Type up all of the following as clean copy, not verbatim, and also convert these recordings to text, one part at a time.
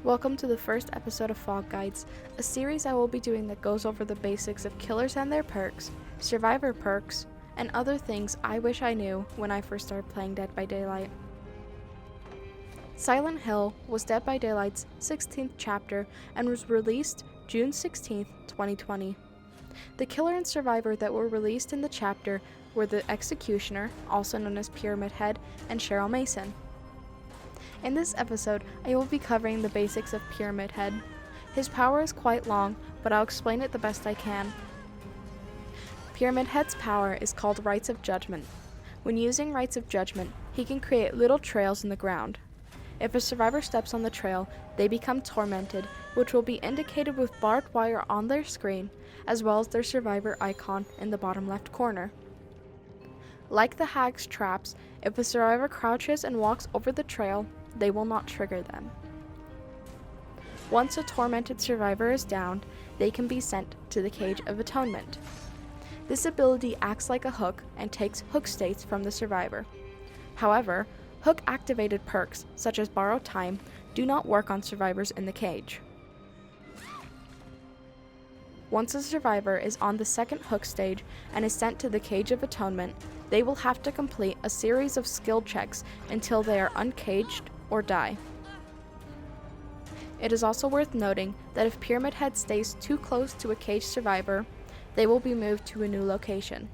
Welcome to the first episode of Fog Guides, a series I will be doing that goes over the basics of killers and their perks, survivor perks, and other things I wish I knew when I first started playing Dead by Daylight. Silent Hill was Dead by Daylight's 16th chapter and was released June 16, 2020. The killer and survivor that were released in the chapter were the Executioner, also known as Pyramid Head, and Cheryl Mason. In this episode, I will be covering the basics of Pyramid Head. His power is quite long, but I'll explain it the best I can. Pyramid Head's power is called Rites of Judgment. When using Rites of Judgment, he can create little trails in the ground. If a survivor steps on the trail, they become tormented, which will be indicated with barbed wire on their screen, as well as their survivor icon in the bottom left corner. Like the hag's traps, if a survivor crouches and walks over the trail, they will not trigger them. Once a tormented survivor is downed, they can be sent to the Cage of Atonement. This ability acts like a hook and takes hook states from the survivor. However, hook-activated perks, such as Borrow Time, do not work on survivors in the cage. Once a survivor is on the second hook stage and is sent to the Cage of Atonement, they will have to complete a series of skill checks until they are uncaged or die. It is also worth noting that if Pyramid Head stays too close to a caged survivor, they will be moved to a new location.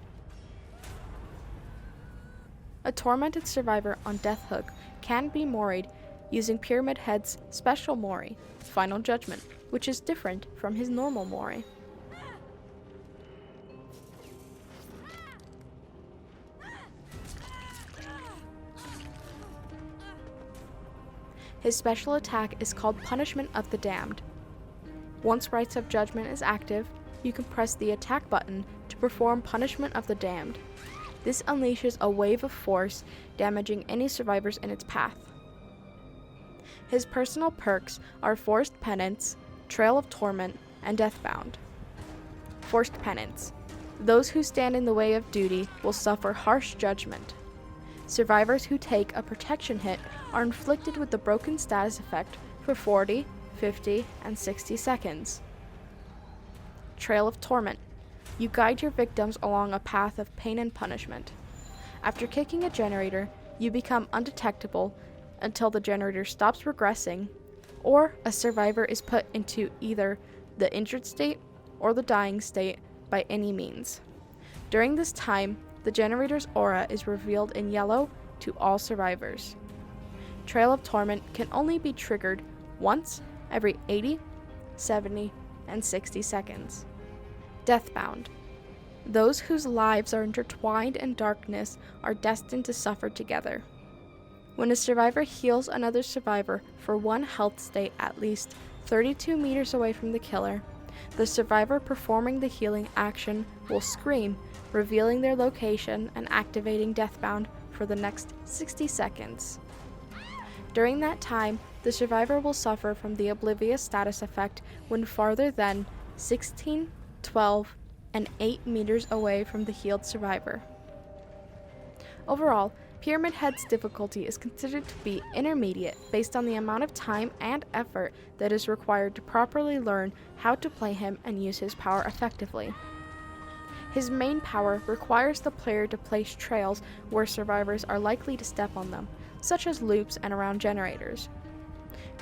A tormented survivor on Death Hook can be moried using Pyramid Head's special mori, Final Judgment, which is different from his normal mori. His special attack is called Punishment of the Damned. Once Rites of Judgment is active, you can press the attack button to perform Punishment of the Damned. This unleashes a wave of force, damaging any survivors in its path. His personal perks are Forced Penance, Trail of Torment, and Deathbound. Forced Penance. Those who stand in the way of duty will suffer harsh judgment. Survivors who take a protection hit are inflicted with the broken status effect for 40, 50, and 60 seconds. Trail of Torment. You guide your victims along a path of pain and punishment. After kicking a generator, you become undetectable until the generator stops regressing, or a survivor is put into either the injured state or the dying state by any means. During this time, the generator's aura is revealed in yellow to all survivors. Trail of Torment can only be triggered once every 80, 70, and 60 seconds. Deathbound. Those whose lives are intertwined in darkness are destined to suffer together. When a survivor heals another survivor for one health state at least 32 meters away from the killer, the survivor performing the healing action will scream, revealing their location and activating Deathbound for the next 60 seconds. During that time, the survivor will suffer from the Oblivious status effect when farther than 16, 12, and 8 meters away from the healed survivor. Overall, Pyramid Head's difficulty is considered to be intermediate based on the amount of time and effort that is required to properly learn how to play him and use his power effectively. His main power requires the player to place trails where survivors are likely to step on them, such as loops and around generators.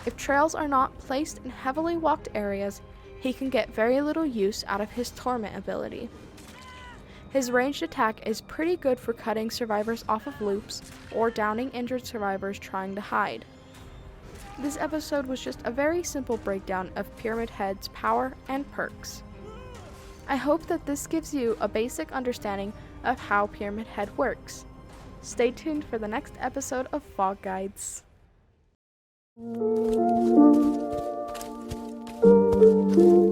If trails are not placed in heavily walked areas, he can get very little use out of his Torment ability. His ranged attack is pretty good for cutting survivors off of loops or downing injured survivors trying to hide. This episode was just a very simple breakdown of Pyramid Head's power and perks. I hope that this gives you a basic understanding of how Pyramid Head works. Stay tuned for the next episode of Fog Guides. Thank you.